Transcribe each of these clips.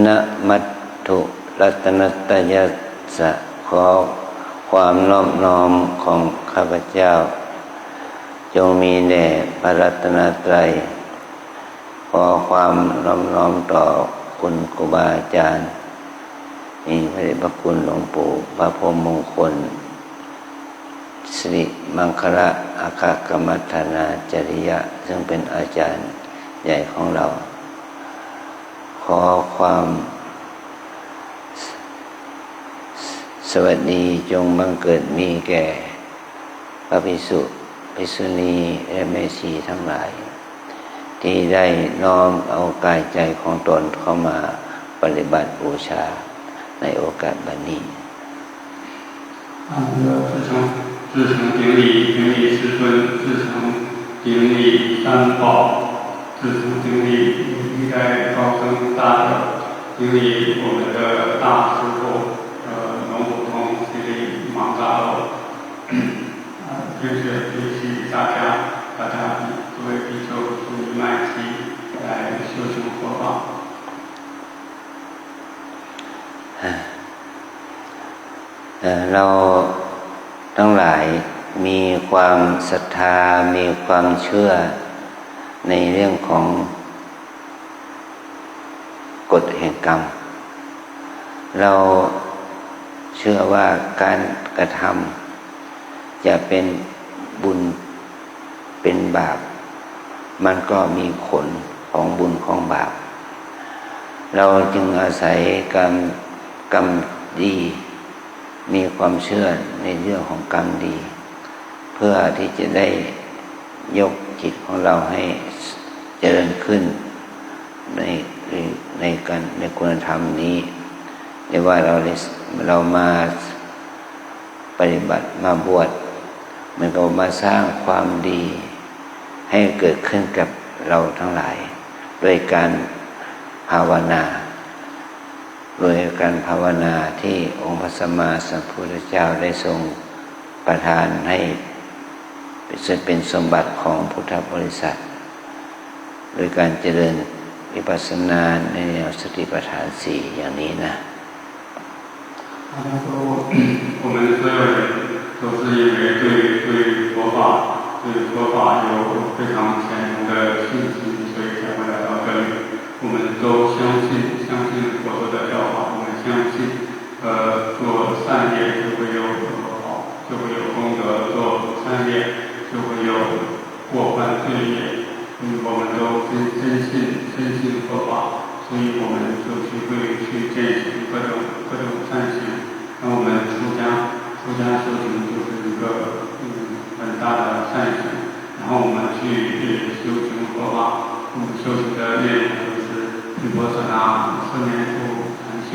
นะมัตถุรัตนัตยัสสะขอความนอบน้อมของข้าพเจ้าจงมีแด่พระรัตนตรัยขอความนอบน้อมต่อคุณครูบาอาจารย์มีพระเดชพระคุณหลวงปู่พระพรหมมงคลสิริมังคละอาคากรรมฐานาจริยะซึ่งเป็นอาจารย์ใหญ่ของเราขอความสวัสดีจงบังเกิดมีแก่พระภิกษุภิกษุณีและแม่ชีทั้งหลายที่ได้น้อมเอากายใจของตนเข้ามาปฏิบัติบูชาในโอกาสบัดนี้自诚顶礼顶礼师尊，自诚顶礼三宝，自诚顶礼历代高僧大德，顶礼我们的大师父龙普通西里芒扎罗，并且提醒大家作为比丘注意麦期来修行佛法。เราทั้งหลายมีความศรัทธามีความเชื่อในเรื่องของกฎแห่งกรรมเราเชื่อว่าการกระทำจะเป็นบุญเป็นบาปมันก็มีผลของบุญของบาปเราจึงอาศัยกรรมดีมีความเชื่อในเรื่องของกรรมดีเพื่อที่จะได้ยกจิตของเราให้เจริญขึ้นในคุณธรรมนี้เรียกว่าเรามาปฏิบัติมาบวชมันก็มาสร้างความดีให้เกิดขึ้นกับเราทั้งหลายด้วยการภาวนาโดยการภาวนาที่องค์พระสัมมาสัมพุทธเจ้าได้ทรงประทานให้เป็นสมบัติของพุทธบริษัทโดยการเจริญวิปัสสนาในแนวสติปัฏฐานสี่อย่างนี้นะ我们所有人都是因为对佛法有非常虔诚的信心，所以才会来到这里。我们都相信佛陀的教法，我们相信做善业就会有好，就会有功德；做善业就会有过犯罪业。我们都深信佛法，所以我们就会去践行各种善行。那我们出家修行就是一个很大的善行，然后我们去修行佛法，我们修行的内容就是毗婆舍那、四念处、禅修。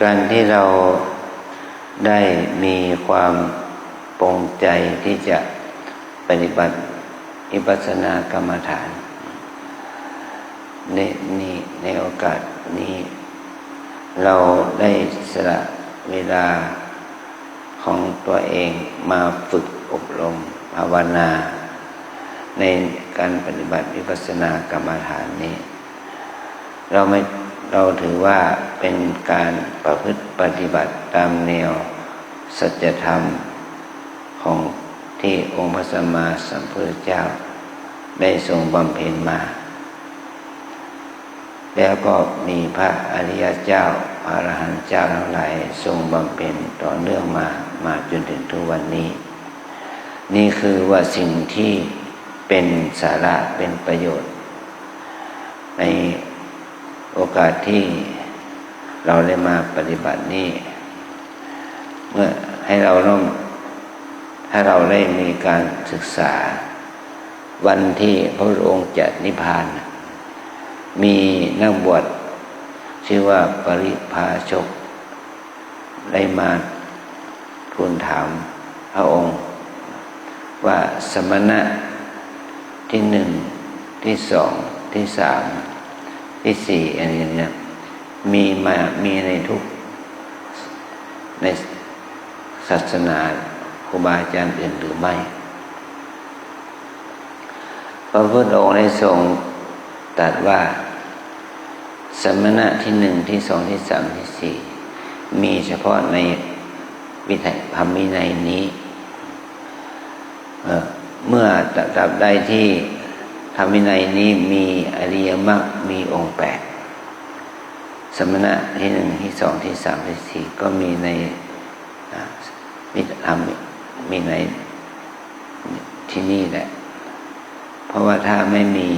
การที่เราได้มีความปรงใจที่จะปฏิบัติวิปัสสนากรรมฐานในโอกาสนี้เราได้สละเวลาของตัวเองมาฝึกอบรมภาวนาในการปฏิบัติวิปัสสนากรรมฐานนี้เราถือว่าเป็นการประพฤติปฏิบัติตามแนวสัจธรรมของที่องค์พระสัมมาสัมพุทธเจ้าได้ทรงบำเพ็ญมาแล้วก็มีพระอริยเจ้าพระอรหันต์เจ้าทั้งหลายทรงบำเพ็ญต่อเนื่องมาจนถึงทุกวันนี้นี่คือว่าสิ่งที่เป็นสาระเป็นประโยชน์ในโอกาสที่เราได้มาปฏิบัตินี้เมื่อถ้าเราได้มีการศึกษาวันที่พระองค์จะนิพพานมีนักบวชชื่อว่าปริภาชกได้มาทูลถามพระองค์ว่าสมณะที่หนึ่งที่สองที่สามที่สี่อะไรอย่างนี้มีในทุกในศาสนาครูบาอาจารย์อื่นหรือไม่ พ พระพุทธองค์ได้ทรงตรัสว่าสมณะที่หนึ่งที่สองที่สามที่สี่มีเฉพาะในวินัยพรหมวินัยนี้เมื่อตราบใดที่ธรรมวินัยนี้มีอริยมรรคมีองค์แปดสมณะที่หนึ่งที่สองที่สามที่สี่ก็มีในธรรมวินัยที่นี่แหละเพราะว่าถ้าไม่มี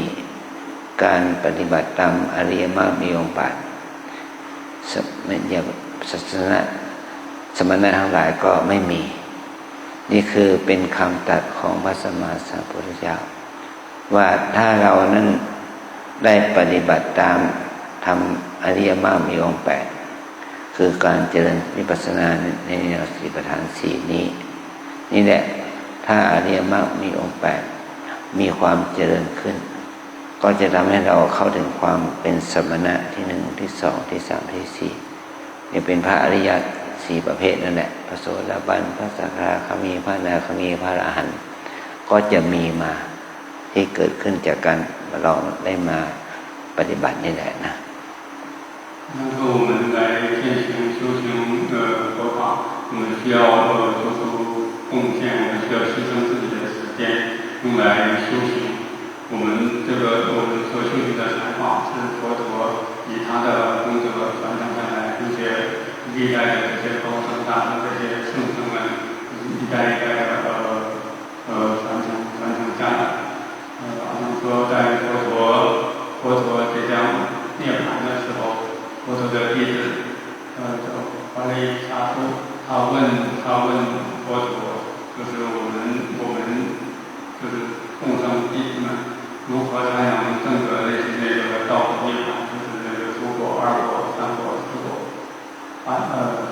การปฏิบัติตามอริยมรรคมีองค์แปดศาสนาสมณะทั้งหลายก็ไม่มีนี่คือเป็นคำตรัสของพระสัมมาสัมพุทธเจ้าว่าถ้าเรานั้นได้ปฏิบัติตามทำอริยมรรคมีองค์แปดคือการเจริญวิปัสสนาในแนวสติปัฏฐานสี่นี้นี่แหละถ้าอริยมรรคมีองค์แปดมีความเจริญขึ้นก็จะทำให้เราเข้าถึงความเป็นสมณะที่หนึ่งที่สองที่สามที่สี่นี่เป็นพระอริยสี่ประเภทนั่นแหละพระโสดาบันพระสักทาคามีพระอนาคามีพระอรหันต์ก็จะมีมาที่เกิดขึ้นจากการเราได้มาปฏิบัตินี่แหละนะ然后我们来践行修行佛法，我们需要做出贡献，我们需要牺牲自己的时间用来修行。我们所修行的禅法是佛陀以他的功德传承下来，并且历代的这些高僧大德、这些圣僧们一代一代的传承下来。好像说在佛陀即将涅槃的时候，佛陀的弟子华雷沙夫，他问佛陀，就是我们就是众生弟子们如何才能证得那个道果涅槃，就是那个诸果、二果、三果、四果。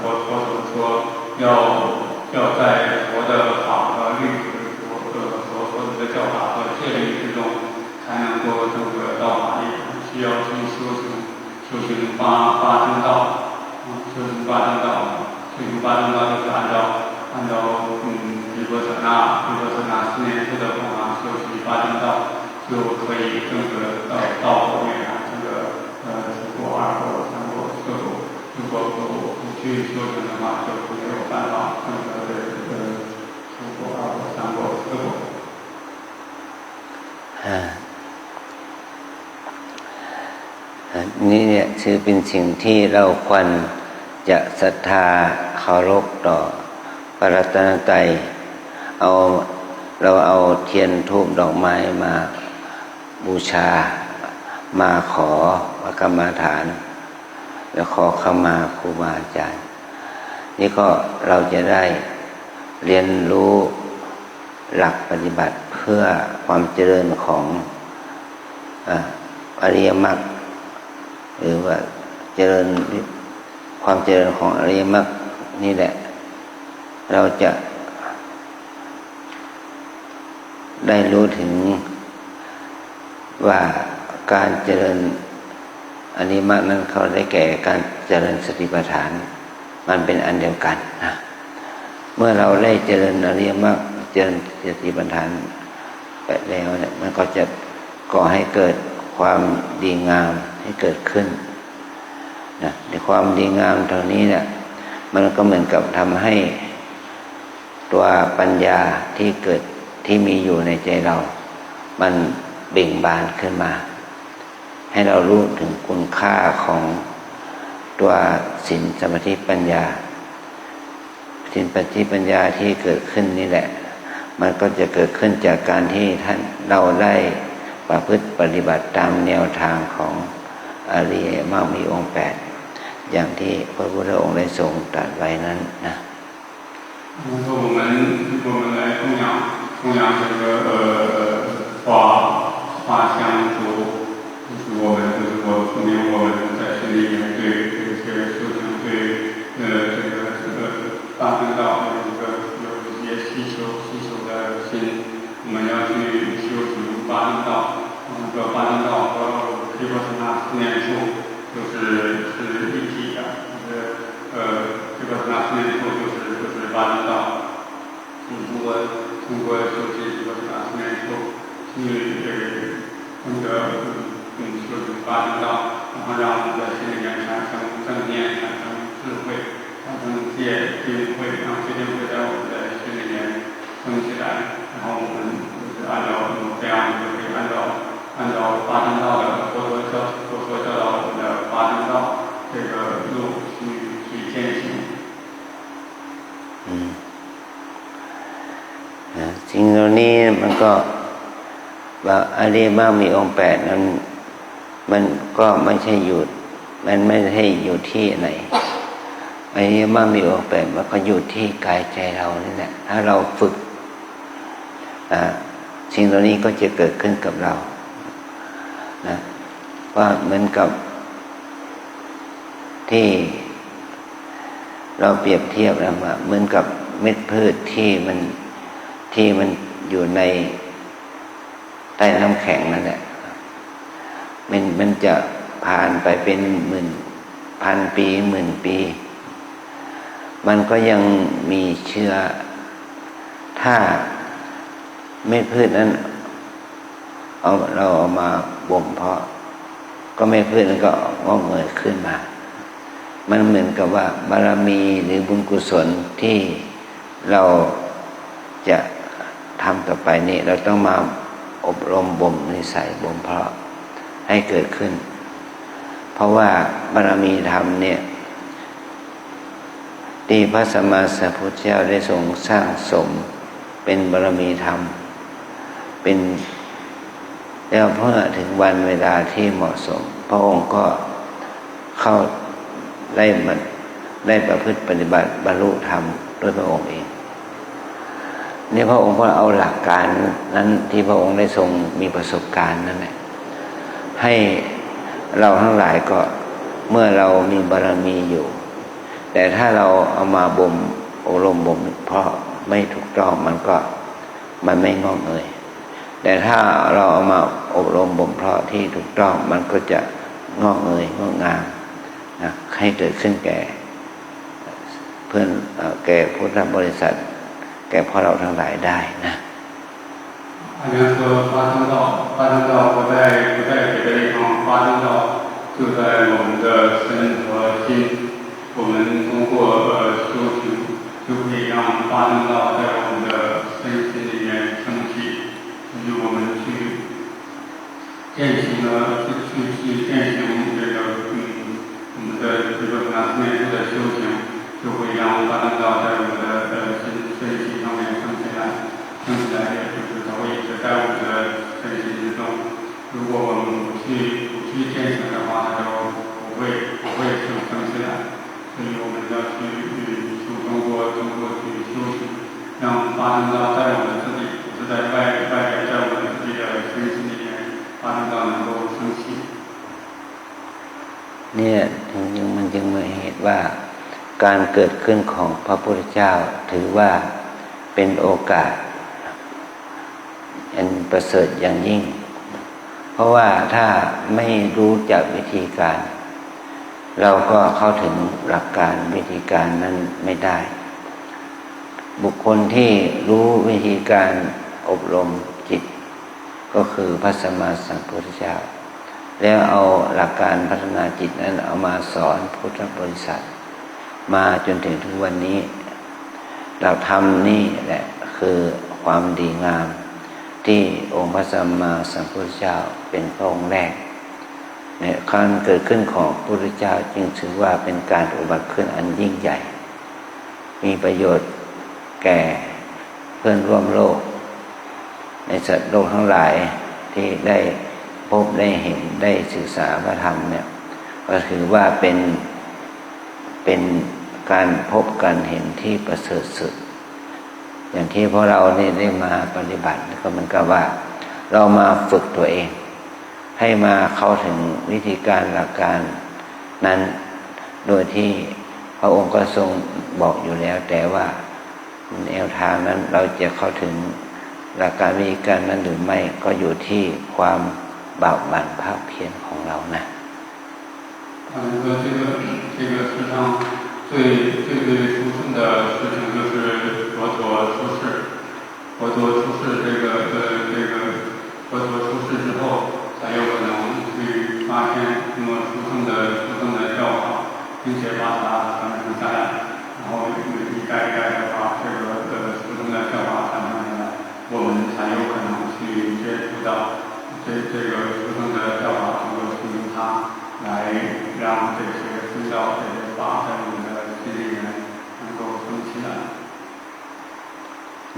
佛陀说要在佛的法和律佛的教法和戒律之中，才能够证得道法涅槃。需要去修行八正道，修行八正道就是按照毗婆舍那4年次的方法修习八正道，就可以证得道果涅槃。这个初果、二果、三果、四果，如果不去修行的话，就没有办法证得初果、二果、三果、四果。นี่เนี่ยคือเป็นสิ่งที่เราควรจะศรัทธาเคารพต่อพระรัตนตรัยเราเอาเทียนธูปดอกไม้มาบูชามาขอพระกรรมฐานแล้วขอขมาครูบาอาจารย์นี่ก็เราจะได้เรียนรู้หลักปฏิบัติเพื่อความเจริญของอริยมรรคหรือว่าความเจริญของอริยมรรคนี่แหละเราจะได้รู้ถึงว่าการเจริญอริยมรรคนั้นเขาได้แก่การเจริญสติปัฏฐานมันเป็นอันเดียวกันนะเมื่อเราได้เจริญอริยมรรคเจริญสติปัฏฐานไปแล้วเนี่ยมันก็จะก่อให้เกิดความดีงามให้เกิดขึ้นนะในความดีงามเท่านี้เนี่ยมันก็เหมือนกับทำให้ตัวปัญญาที่มีอยู่ในใจเรามันเบ่งบานขึ้นมาให้เรารู้ถึงคุณค่าของตัวศีลสมาธิปัญญาศีลสมาธิปัญญาที่เกิดขึ้นนี่แหละมันก็จะเกิดขึ้นจากการที่เราได้ประพฤติปฏิบัติตามแนวทางของอริยมรรคมีองค์แปดอย่างที่พระพุทธองค์ได้ทรงตรัสไว้นั้นนะ我们来供养这个花香烛，就是我们说明我们在心里面对这些修行对这个大正道有一些需求的心，我们要去修行八正道。这八正道和毗婆舍那4念处是一体的，毗婆舍那4念处就是八正道。通过修习毗婆舍那4念处，去那个就是发生到，然后让我们的心里面产生正念，产生智慧，产生戒慧，让戒定慧在我们的心里面升起来，然后我们就是按照这样就可以按照发生到的佛陀教导我们的发生到这个路去践行。สิ่งเหล่านี้มันก็ว่าอริยมรรคมีองค์8นั้นมันก็ไม่ใช่อยู่มันไม่ใช่อยู่ที่ไหนอริยมรรคมีองค์8มันก็อยู่ที่กายใจเรานี่แหละถ้าเราฝึกสิ่งเหล่านี้ก็จะเกิดขึ้นกับเรานะว่าเหมือนกับที่เราเปรียบเทียบนะว่าเหมือนกับเม็ดพืชที่มันอยู่ในใต้น้ำแข็งนั่นแหละมันจะผ่านไปเป็นพันปีหมื่นปีมันก็ยังมีเชื้อถ้าเม็ดพืชนั้นเราเอามาบ่มเพาะก็เม็ดพืชนั้นก็งอกเงยขึ้นมามันเหมือนกับว่าบารมีหรือบุญกุศลที่เราจะทำต่อไปนี่เราต้องมาอบรมบ่มนิสัยบ่มเพาะให้เกิดขึ้นเพราะว่าบารมีธรรมเนี่ยที่พระสัมมาสัมพุทธเจ้าได้ทรงสร้างสมเป็นบารมีธรรมเป็นแล้วเพื่อถึงวันเวลาที่เหมาะสมพระองค์ก็เข้าได้ประพฤติปฏิบัติบรรลุธรรมด้วยพระองค์เองนี่พระองค์ก็เอาหลักการนั้นที่พระองค์ได้ทรงมีประสบการณ์นั่นแหละให้เราทั้งหลายก็เมื่อเรามีบารมีอยู่แต่ถ้าเราเอามาบ่มอบรมบ่มเพราะไม่ถูกต้องมันไม่งอกเงยแต่ถ้าเราเอามาอบรมบ่มเพราะที่ถูกต้องมันก็จะงอกเงยงอกงามนะให้เกิดขึ้นแก่เพื่อนแก่พุทธบริษัทแก่พวกเราทั้งหลายได้นะ好像说发生到不在别的地方，发生到就在我们的身和心，我们通过修行就可以让发生到在我们的身心里面升起，就是我们去践行这个我们的这个拿内部的修行，就会让发生到在我们的身心上面升起来，也就是它会一直在我们的身心之中。如果我们不去践行的话，它就不会升起来。所以我们要去通过去修行，让发生到在我们自己，不是在外边，在我们自己的身心里面发生到能够升起。เนี่ยมันจึงมาเหตุว่าการเกิดขึ้นของพระพุทธเจ้าถือว่าเป็นโอกาสอันประเสริฐอย่างยิ่งเพราะว่าถ้าไม่รู้จักวิธีการเราก็เข้าถึงหลักการวิธีการนั้นไม่ได้บุคคลที่รู้วิธีการอบรมจิตก็คือพระสัมมาสัมพุทธเจ้าแล้วเอาหลักการพัฒนาจิตนั้นเอามาสอนพุทธบริษัทมาจนถึงทุกวันนี้เราทำนี่แหละคือความดีงามที่องค์พระสัมมาสัมพุทธเจ้าเป็นพระองค์แรกเนี่ยการเกิดขึ้นของพระพุทธเจ้าจึงถือว่าเป็นการอุบัติขึ้นอันยิ่งใหญ่มีประโยชน์แก่เพื่อนร่วมโลกในสัตว์โลกทั้งหลายที่ได้พบได้เห็นได้ศึกษาพระธรรมเนี่ยก็ถือว่าเป็นการพบการเห็นที่ประเสริฐสุดอย่างที่พวกเราเนี่ยได้มาปฏิบัติก็มันก็ว่าเรามาฝึกตัวเองให้มาเข้าถึงวิธีการหลักการนั้นโดยที่พระองค์ก็ทรงบอกอยู่แล้วแต่ว่าแนวทางนั้นเราจะเข้าถึงหลักการวิธีการนั้นหรือไม่ก็อยู่ที่ความบากบั่นภาคเพียรของเรานะ这个世上最殊胜的事情就是佛陀出世这个个书生的教法能够听从他，来让这些宗教这些法在我们的心里面能够升起来。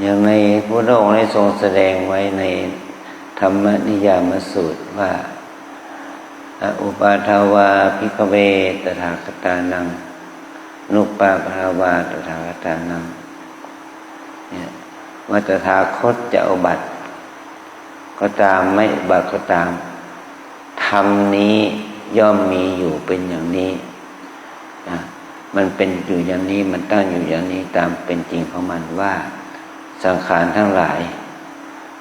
อย่างในพระองค์ได้ทรงแสดงไว้ในธรรมนิยามสูตรว่าอุปาทาวาภิกขเวตถาคตานังนุปปาภาวาตถาคตานังเนี่ยว่าตถาคตจะอุบัติก็ตามไม่อุบัติก็ตามธรรมนี้ย่อมมีอยู่เป็นอย่างนี้มันเป็นอยู่อย่างนี้มันตั้งอยู่อย่างนี้ตามเป็นจริงของมันว่าสังขารทั้งหลาย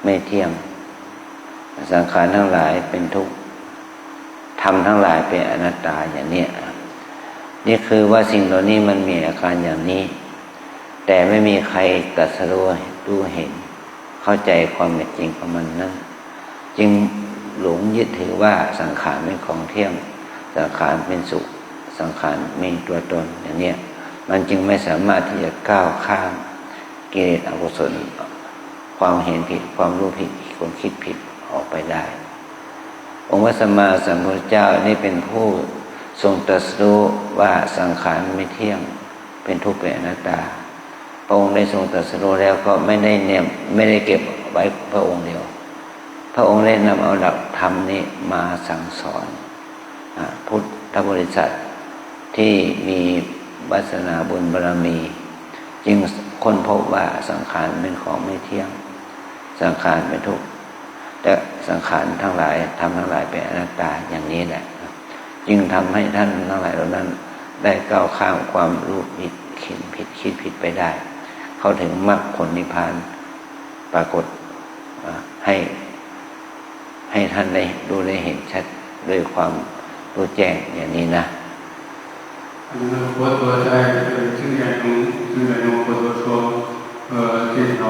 ไม่เที่ยงสังขารทั้งหลายเป็นทุกข์ธรรมทั้งหลายเป็นอนัตตาอย่างนี้นี่คือว่าสิ่งเหล่านี้มันมีอาการอย่างนี้แต่ไม่มีใครตรัสรู้เห็นเข้าใจความเป็นจริงของมันนั้นจึงหลงยึดถือว่าสังขารเป็นของเที่ยงสังขารเป็นสุขสังขารมีตัวตนอย่างนี้มันจึงไม่สามารถที่จะก้าวข้ามกิเลสอกุศลความเห็นผิดความรู้ผิดความคิดผิดออกไปได้องค์พระสัมมาสัมพุทธเจ้านี่เป็นผู้ทรงตรัสรู้ว่าสังขารไม่เที่ยงเป็นทุกข์เป็นอนัตตาพระองค์ได้ทรงตรัสรู้แล้วก็ไม่ได้เก็บไว้พระองค์เดียวพระองค์ได้นำเอาหลักธรรมนี้มาสั่งสอนพุทธบริษัทที่มีวาสนาบุญบารมีจึงค้นพบว่าสังขารเป็นของไม่เที่ยงสังขารเป็นทุกข์แต่สังขารทั้งหลายทำทั้งหลายเป็นอนัตตาอย่างนี้แหละจึงทำให้ท่านทั้งหลายเหล่านั้นได้ก้าวข้ามความรู้ผิดคิดผิดไปได้เข้าถึงมรรคผลนิพพานปรากฏให้ท่านได้ดูได้เห็นชัดด้วยความรู้แจ้งอย่างนี้นะ佛陀在经典中佛陀说这条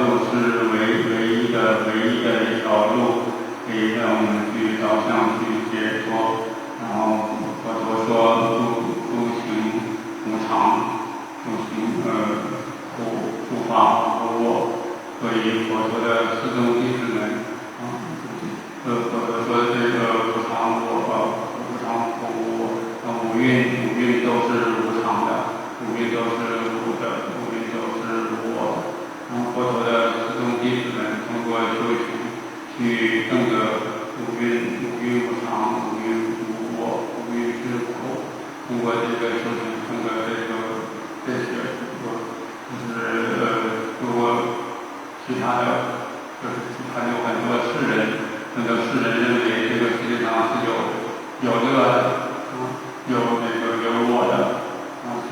路是唯一的一条路可以让我们去导向去解脱然后佛陀说诸行无常诸行诸法无我所以佛陀的四众弟子们佛陀说这个无常无我无常无我五蕴都是无常的五蕴都是无的五蕴都是无我的然后佛陀的四众弟子们通过修行去证得五蕴无常五蕴无我五蕴是苦通过这个修行证得这些就是如果其他的就是还有很多世人很多世人认为这个世界上是有这个有我的是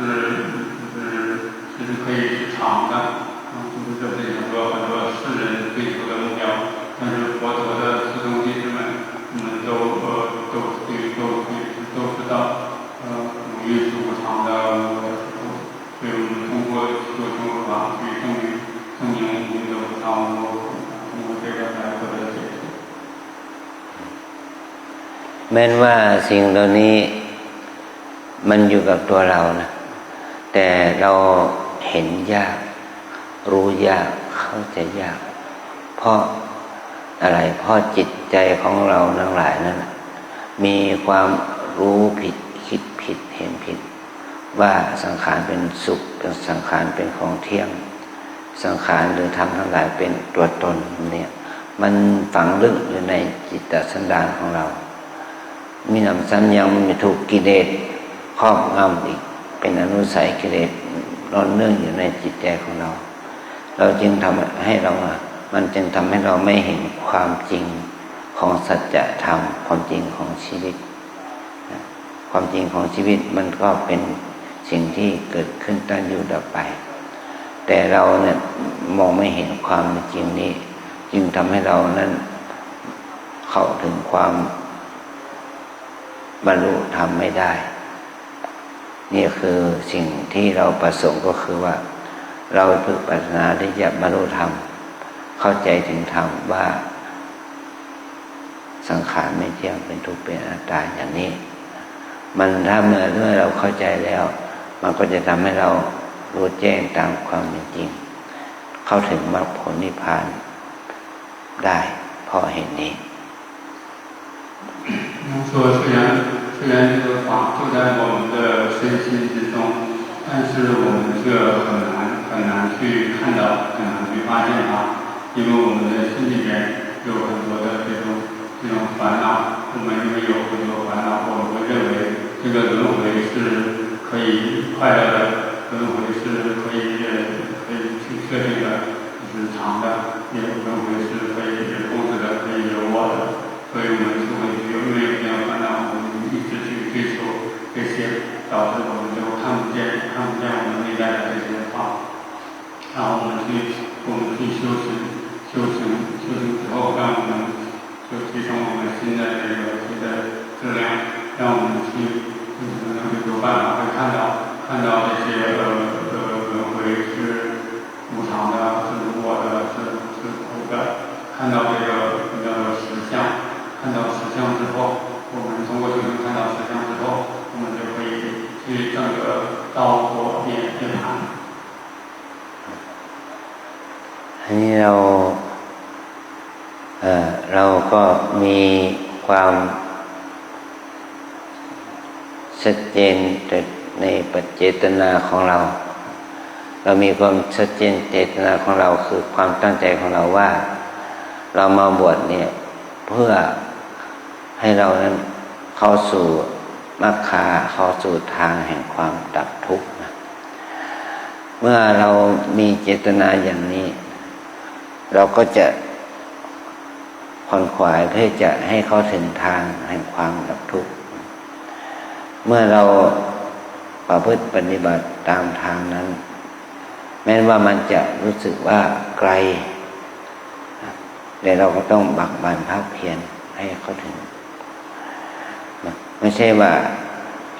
可以是常的就是这是很多世人追求的目标但是佛陀的四众弟子们都知道五蕴是无常的所以我们通过修行法去证明五蕴的无常通过这个来获得解脱แม้ว่าสิ่งเหล่านี้มันอยู่กับตัวเรานะแต่เราเห็นยากรู้ยากเข้าใจยากเพราะอะไรเพราะจิตใจของเราทั้งหลายนั้นมีความรู้ผิดคิดผิดเห็นผิดว่าสังขารเป็นสุขเป็นสังขารเป็นของเที่ยงสังขารหรือธรรมทั้งหลายเป็นตัวตนเนี่ยมันฝังลึกอยู่ในจิตสันดานของเรามีหนำซ้ำยังมีถูกกิเลสครอบงำอีกเป็นอนุสัยกิเลสนอนเนื่องอยู่ในจิตใจของเราจึงทำให้มันจึงทำให้เราไม่เห็นความจริงของสัจธรรมความจริงของชีวิตความจริงของชีวิตมันก็เป็นสิ่งที่เกิดขึ้นตั้งอยู่ดับไปแต่เราเนี่ยมองไม่เห็นความจริงนี้จึงทำให้เรานั้นเข้าถึงความบรรลุธรรมไม่ได้นี่คือสิ่งที่เราประสงค์ก็คือว่าเราฝึกปรารถนาที่จะบรรลุธรรมเข้าใจถึงธรรมว่าสังขารไม่เที่ยงเป็นทุกข์เป็นอนัตตาอย่างนี้มันถ้าเมื่อเราเข้าใจแล้วมันก็จะทำให้เรารู้แจ้งตามความเป็นจริงเข้าถึงมรรคผลนิพพานได้เพราะเหตุนี้说虽然这个法就在我们的身心之中，但是我们这很难去看到，很难去发现它，因为我们的心里面有很多的这种烦恼，我们因为有很多烦恼，我们会认为这个轮回是可以快乐的，轮回是可以去确定的，是长的，也轮回是可以控制的，可以有我的，所以我们就会因为有这样烦恼，我们一直去追求这些，导致我们就看不见我们内在的这些法，然后我们去修行之后，让我们就提升我们新的质量，让我们去有办法会看到这些轮回是无常的，是无我的，是苦的，看到这个实相，看到实相之后，我们通过修行看到实相之后，我们就可以去证得道果涅槃。อันนี้เราก็มีความชัดเจนในปัจเจตนาของเรามีความชัดเจนเจตนาของเราคือความตั้งใจของเราว่าเรามาบวชเนี่ยเพื่อให้เรานั้นเข้าสู่มรรคเข้าสู่ทางแห่งความดับทุกข์นะเมื่อเรามีเจตนาอย่างนี้เราก็จะขวนขวายเพื่อจะให้เข้าถึงทางแห่งความดับทุกข์เมื่อเราประพฤติปฏิบัติตามทางนั้นแม้ว่ามันจะรู้สึกว่าไกลแต่เราก็ต้องบักบั่นภาคเพียรให้เข้าถึงไม่ใช่ว่า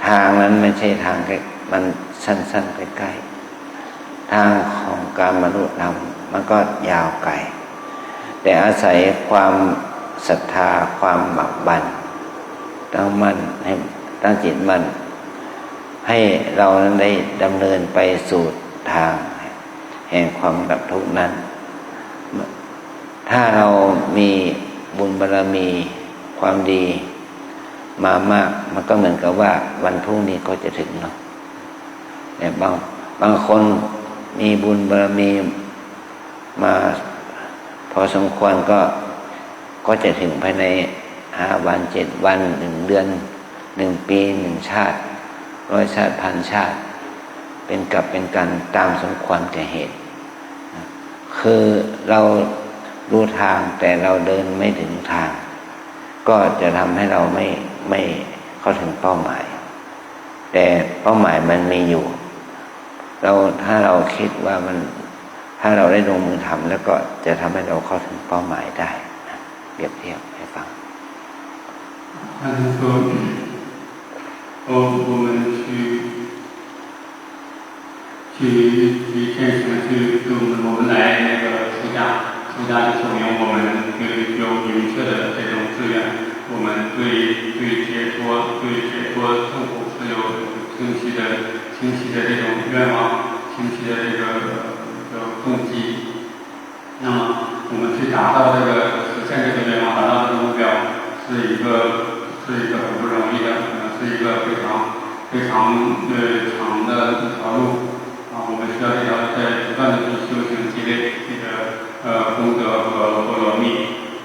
ทางนั้นไม่ใช่ทางมันสั้นๆใกล้ๆทางของการบรรลุธรรมมันก็ยาวไกลแต่อาศัยความศรัทธาความบักบั่นตั้งมั่นให้ตั้งจิตมั่นให้เรานั้นได้ดำเนินไปสู่ทางแห่งความดับทุกข์นั้นถ้าเรามีบุญบารมีความดีมามากมันก็เหมือนกับว่าวันพรุ่งนี้ก็จะถึงเนาะแต่บางคนมีบุญบารมีมาพอสมควรก็จะถึงภายใน5 วัน 7 วัน1 เดือน1 ปี1 ชาติ100 ชาติ1,000 ชาติเป็นกับเป็นกันตามสมควรแก่เหตุคือเรารู้ทางแต่เราเดินไม่ถึงทางก็จะทำให้เราไม่เข้าถึงเป้าหมายแต่เป้าหมายมันมีอยู่ถ้าเราคิดว่าถ้าเราได้ลงมือทำแล้วก็จะทำให้เราเข้าถึงเป้าหมายได้เปรียบเทียบให้ฟัง他就说我们去践行我们来那个出家就说明我们有明确的这种志愿，我们对解脱痛苦是有清晰的这种愿望，清晰的这个动机。那么我们去达到实现这个愿望，达到这个目标，是一个很不容易的，可能是一个非常长的一条路啊。我们需要在不断的去修行积累自己的功德和波罗蜜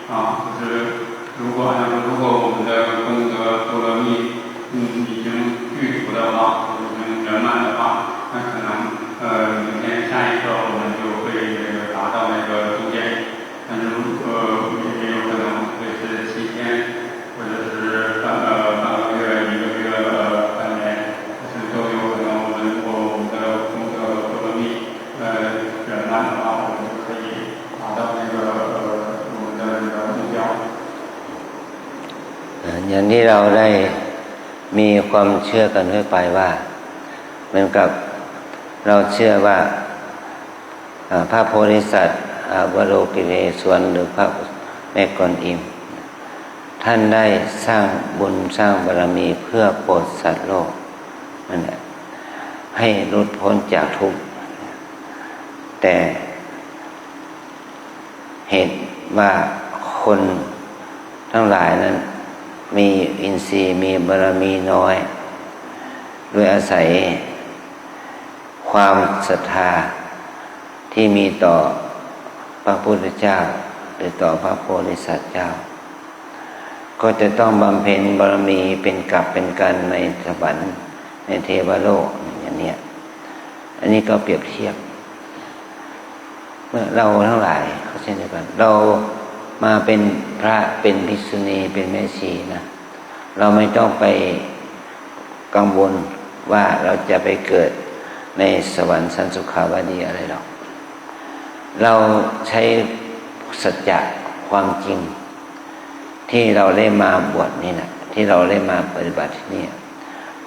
啊。就是如果我们的功德波罗蜜已经具足的话，已经圆满的话，那可能明天下一刻我们就会达到那个终点，但是也有可能会是7天，或者是半个月、1个月、半年，但是都有可能。我们的功德波罗蜜圆满的话，我们就可以达到我们的目标。อย่างที่เราได้มีความเชื่อกันทั่วไปว่าเหมือนกับเราเชื่อว่าพระโพธิสัตว์วโรกิเลศวรหรือพระแม่กวนอิมท่านได้สร้างบุญสร้างบารมีเพื่อโปรดสัตว์โลกนั่นแหละให้หลุดพ้นจากทุกข์แต่เหตุว่าคนทั้งหลายนั้น มีอินทรีย์มีบารมีน้อยด้วยอาศัยความศรัทธาที่มีต่อพระพุทธเจ้าหรือต่อพระโพธิสัตว์เจ้าก็จะต้องบำเพ็ญบารมีเป็นกลับเป็นกันในสวรรค์ในเทวโลกอย่างนี้อันนี้ก็เปรียบเทียบเมื่อเราทั้งหลายเขาเช่นเดียวกันเรามาเป็นพระเป็นภิกษุณีเป็นแม่ชีนะเราไม่ต้องไปกังวลว่าเราจะไปเกิดในสวรรค์ชั้นสุขาวดีอะไรหรอกเราใช้สัจจะความจริงที่เราได้มาบวชนี่นะที่เราได้มาปฏิบัติที่นี่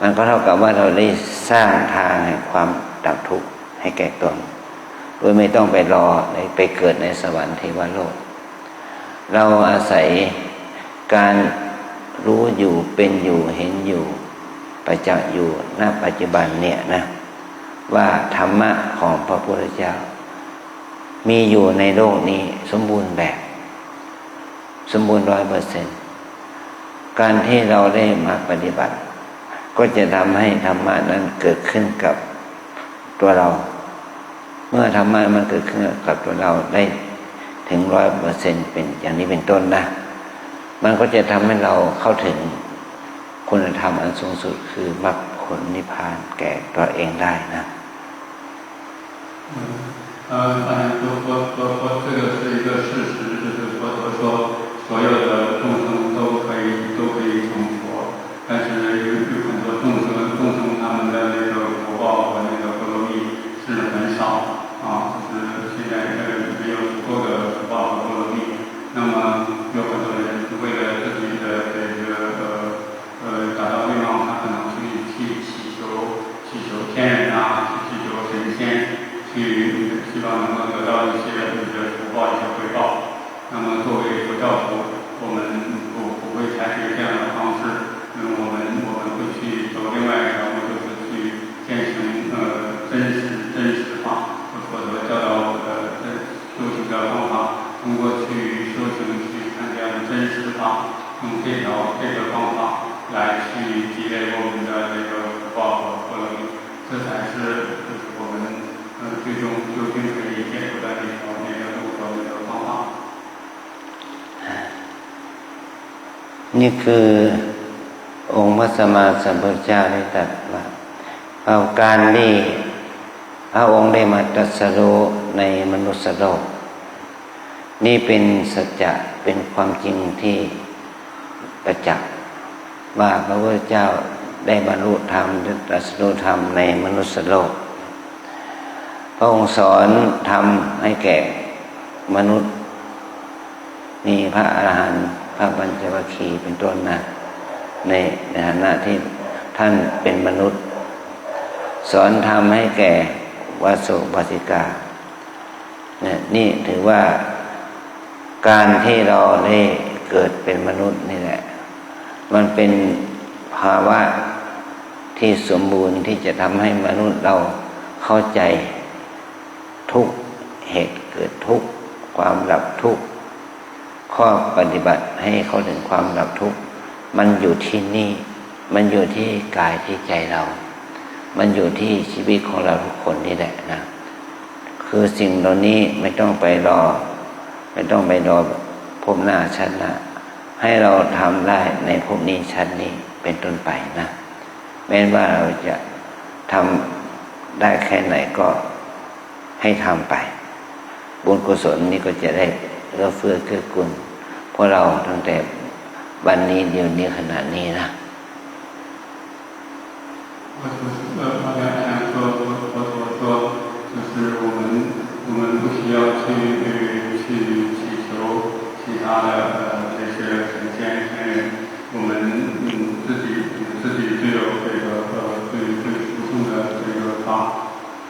มันก็เท่ากับว่าเราได้สร้างทางแห่งความดับทุกข์ให้แก่ตนโดยไม่ต้องไปรอไปเกิดในสวรรค์เทวโลกเราอาศัยการรู้อยู่เป็นอยู่เห็นอยู่ประจักษ์อยู่ณปัจจุบันเนี่ยนะว่าธรรมะของพระพุทธเจ้ามีอยู่ในโลกนี้สมบูรณ์แบบสมบูรณ์ 100%การที่เราได้มาปฏิบัติก็จะทำให้ธรรมะนั้นเกิดขึ้นกับตัวเราเมื่อธรรมะมันเกิดขึ้นกับตัวเราได้ถึง 100% เป็นอย่างนี้เป็นต้นนะมันก็จะทำให้เราเข้าถึงคุณธรรมอันสูงสุดคือมรรคผลนิพพานแก่ตัวเองได้นะ这个是一个事实，就是佛陀说所有的众生都可以成佛，但是有很多众生他们的那个福报和那个波罗蜜是很少啊，就是现在没有足够的福报和波罗蜜。那么有很多人为了自己的这个达到愿望，他可能去祈求天人啊，祈求神仙。希望能够得到一些福报一些回报。那么作为佛教徒，我们不会采取这样的方式，我们会去走另外一条路，就是去践行真实法，佛陀教导我的修行的方法，通过去修行去参加真实法，用这个方法来去积累我们的这个福报和波罗蜜，这才是我们最终究竟可以解除的那条路和那个方法。นี่คือองค์พระสัมมาสัมพุทธเจ้าได้ตรัสว่าเอาการที่พระองค์ได้มาตรัสรู้ในมนุษย์โลกนี่เป็นสัจจะเป็นความจริงที่ประจักษ์ว่าพระพุทธเจ้าได้บรรลุธรรมตรัสรู้ธรรมในมนุษย์โลกพระองค์สอนธรรมให้แก่มนุษย์มีพระอรหันต์พระปัญจวัคคีย์เป็นต้นนะในฐานะที่ท่านเป็นมนุษย์สอนธรรมให้แก่วาสุวาสิกาเนี่ยนี่ถือว่าการที่เราได้เกิดเป็นมนุษย์นี่แหละมันเป็นภาวะที่สมบูรณ์ที่จะทำให้มนุษย์เราเข้าใจทุกเหตุเกิดทุกความดับทุกข้อปฏิบัติให้เข้าถึงความดับทุกข์มันอยู่ที่นี่มันอยู่ที่กายที่ใจเรามันอยู่ที่ชีวิตของเราทุกคนนี่แหละนะคือสิ่งเหล่านี้ไม่ต้องไปรอภพหน้าชาติหน้าให้เราทำได้ในภพนี้ชาตินี้เป็นต้นไปนะแม้ว่าเราจะทำได้แค่ไหนก็ให้ทำไปบุญกุศลนี้ก็จะได้เอื้อเฟื้อเกื้อกูลพวกเราตั้งแต่วันนี้เดี๋ยวนี้ขณะนี้นะ我们不需要去祈求其他的这些神仙天人，我们自己就有这个最殊胜的这个法，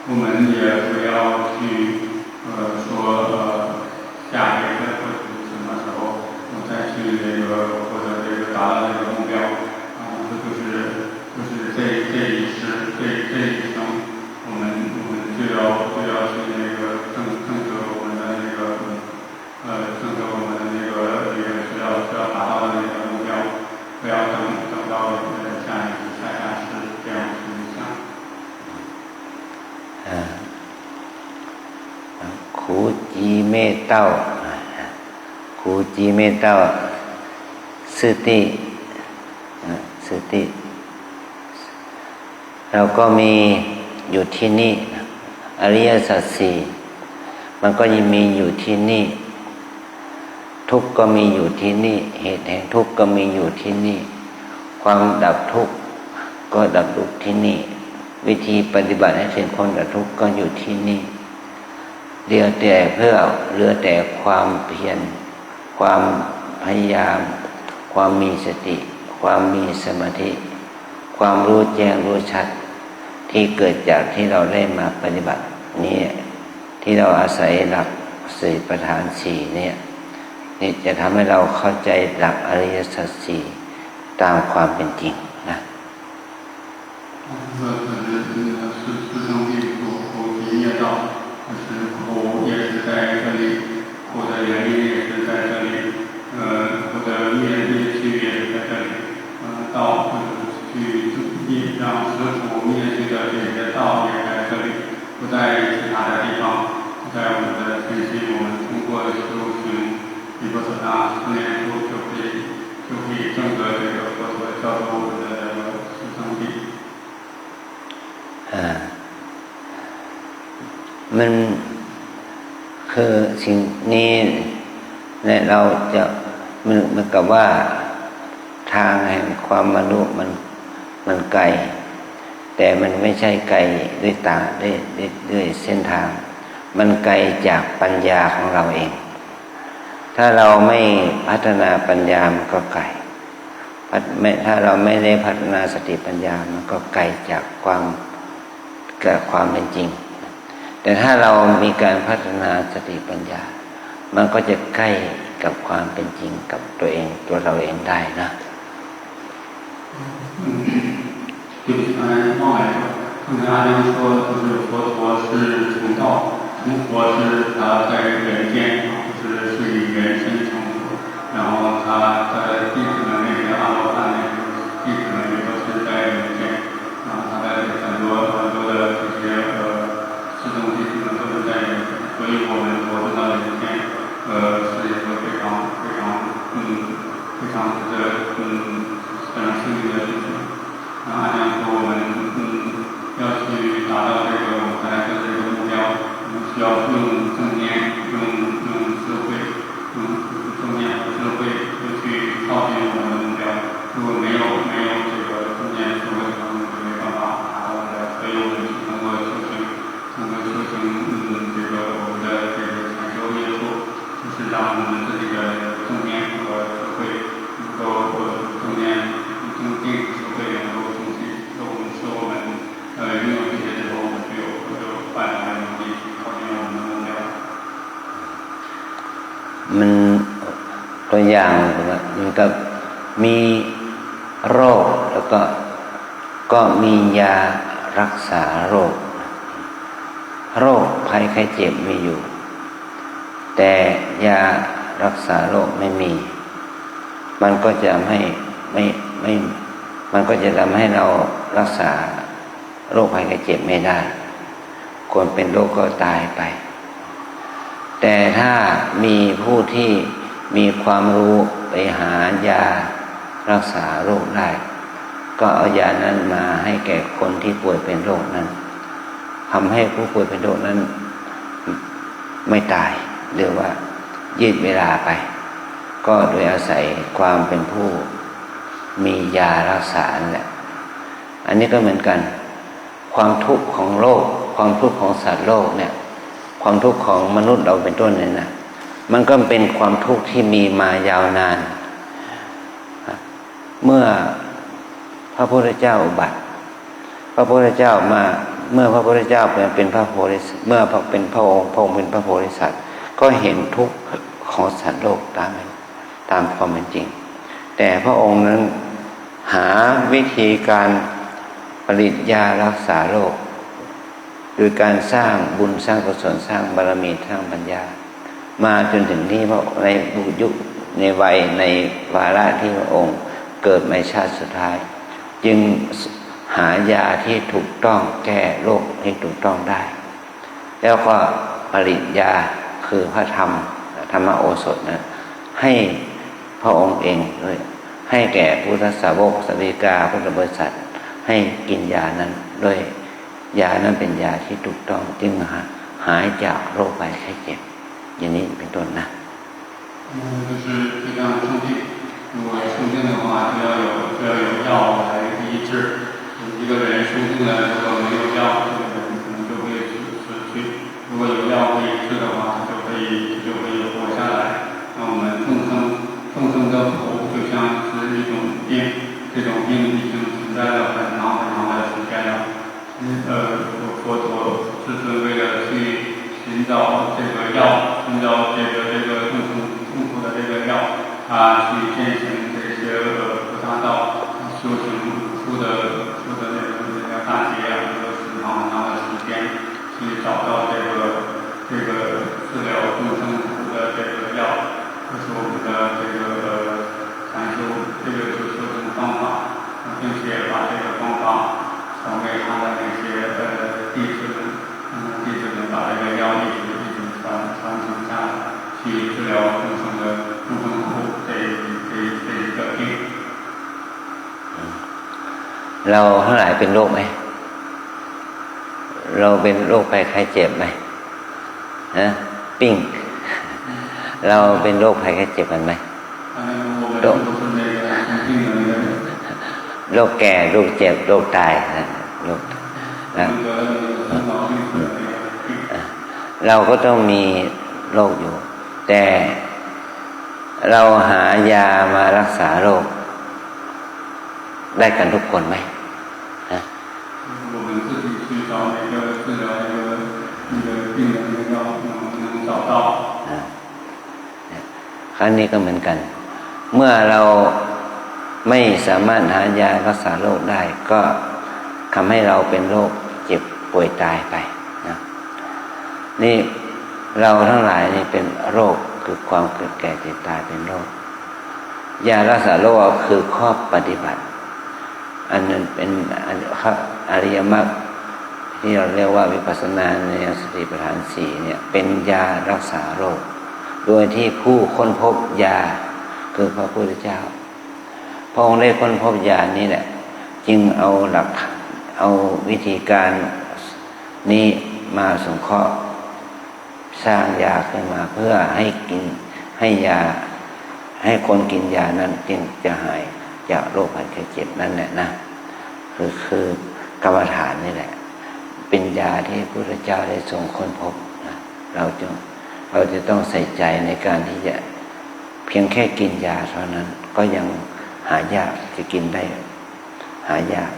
我们也不要去说下一个或者什么时候我再去这个或者这个达到这个目标啊，这就是这一生，我们就要去那个正得ขูจีเมเต้าขูจีเมเต้าสติสติเราก็มีอยู่ที่นี่อริยสัจสี่มันก็ยังมีอยู่ที่นี่ทุกข์ก็มีอยู่ที่นี่เหตุแห่งทุกข์ก็มีอยู่ที่นี่ความดับทุกข์ก็ดับทุกข์ที่นี่วิธีปฏิบัติให้ถึงความดับทุกข์ก็อยู่ที่นี่เหลือแต่ความเพียรความพยายามความมีสติความมีสมาธิความรู้แจ้งรู้ชัดที่เกิดจากที่เราได้มาปฏิบัตินี้ที่เราอาศัยหลักสติปัฏฐานสี่นี่จะทำให้เราเข้าใจหลักอริยสัจสี่ตามความเป็นจริงนะ让师父面对的这些道也在这里，不在其他的地方，在我们的身心，我们通过修行弥陀萨十年后就可以证得这个佛陀教导我们的师生地。มันคือสิ่งนี้เนี่ยเราจะมันกับว่าทางแห่งความบรรลุมันไกลแต่มันไม่ใช่ไกลด้วยตาด้วยเส้นทางมันไกลจากปัญญาของเราเองถ้าเราไม่พัฒนาปัญญามันก็ไกลถ้าเราไม่ได้พัฒนาสติปัญญามันก็ไกลจากความเป็นจริงแต่ถ้าเรามีการพัฒนาสติปัญญามันก็จะใกล้กับความเป็นจริงกับตัวเราเองได้นะ对阿难来说，刚才阿难说，就是佛陀是成道，成佛是他在人间，是以人身成佛，然后他的弟子们那些阿罗汉那些弟子们也都是在人间，然后他的很多的这些师兄弟子们都是在人间，所以我们活着到人间，是一个非常值得非常幸运的事情。阿难说我们要去达到这个我们刚才说的这个目标，我们需要用正念，用智慧，用正念和智慧去靠近我们的目标。如果没有这个正念智慧的话，我们就没办法达到的。所以我们通过修行这个我们的这个禅修业处，就是让我们自己的正念和智慧能够正念正定智慧能够拥有这些之后，我们就有办法能力靠近我们的目标。มันตัวอย่างมันก็มีโรคแล้วก็มียารักษาโรคภัยไข้เจ็บมีอยู่แต่ยารักษาโรคไม่มีมันก็จะมันก็จะทำให้เรารักษาโรคภัยไข้เจ็บไม่ได้คนเป็นโรคก็ตายไปแต่ถ้ามีผู้ที่มีความรู้ไปหายารักษาโรคได้ก็เอายานั้นมาให้แก่คนที่ป่วยเป็นโรคนั้นทำให้ผู้ป่วยเป็นโรคนั้นไม่ตายหรือว่ายืดเวลาไปก็โดยอาศัยความเป็นผู้มียารักษานั่นแหละอันนี้ก็เหมือนกันความทุกข์ของโลกความทุกข์ของสัตว์โลกเนี่ยความทุกข์ของมนุษย์เราเป็นต้นเนี่ยนะมันก็เป็นความทุกข์ที่มีมายาวนานเมื่อพระพุทธเจ้าอุบัติพระพุทธเจ้ามาเมื่อพระพุทธเจ้าเป็นพระโพธิสัตว์เมื่อเป็นพระองค์เป็นพระโพธิสัตว์ก็เห็นทุกข์ของสัตว์โลกตามความเป็นจริงแต่พระองค์นั้นหาวิธีการผลิตยารักษาโรคโดยการสร้างบุญสร้างกุศลสร้างบารมีสร้างปัญญามาจนถึงที่พระในยุคในวัยในวาระที่พระองค์เกิดในชาติสุดท้ายจึงหายาที่ถูกต้องแก้โรคให้ถูกต้องได้แล้วก็ ผลิตยาคือพระธรรมธรรมโอสถนะให้พระองค์เองด้วยให้แก่พุทธสาวกสาวิกาพุทธบริษัทให้กินยานั้นด้วยยานั้นเป็นยาที่ถูกต้องจึงหายจากโรคภัยไข้เจ็บอย่างนี้เป็นต้นนะ就是就像生病，如果生病的话，就要有药来医治。一个人生病了，如果没有药，这个人可能就会死去。如果有药可以治的话，他就可以活下来。那我们众生的苦就像是一种病，这种病已经存在了很长很长的时间了。佛陀是为了去寻找这个药，寻找这个众生痛苦的这个药，他去践行这些菩萨道，修行无数的那个大劫啊，很长很长的时间，去找到这个治疗众生苦的这个药，这是我们的这个禅修，这个是修行方法，并且把这个方法传给他的那些弟子们，弟子们把这个药一直传承下来，去治疗众生苦这一个病。เราทั้งหลายเป็นโรคไหมเราเป็นโรคภัยไข้เจ็บไหมฮะปิ้งเราเป็นโรคภัยไข้เจ็บกันไหมโรคแก่โรคเจ็บโรคตายนะโรคเราก็ต้องมีโรคอยู่แต่เราหายามารักษาโรคได้กันทุกคนไหมครั้งนี้ก็เหมือนกันเมื่อเราไม่สามารถหายารักษาโรคได้ก็ทำให้เราเป็นโรคเจ็บป่วยตายไปนะนี่เราทั้งหลายนี่เป็นโรคคือความเกิดแก่เจ็บตายเป็นโรคยารักษาโรคคือข้อปฏิบัติอันนั้นเป็นอริยมรรคที่เราเรียกว่าวิปัสสนาในสติปัฏฐานสี่เนี่ยเป็นยารักษาโรคโดยที่ผู้ค้นพบยาคือพระพุทธเจ้าพระองค์ได้ค้นพบยานี้แหละจึงเอาวิธีการนี้มาสงเคราะห์สร้างยาขึ้นมาเพื่อให้กินให้ยาให้คนกินยานั้นจึงจะหายจากโรคภัยไข้เจ็บนั่นแหละนะคือกรรมฐานนี่แหละเป็นยาที่พระพุทธเจ้าได้ทรงค้นพบนะเราจะต้องใส่ใจในการที่จะเพียงแค่กินยาเท่านั้นก็ยังหายากจะกินได้หายาก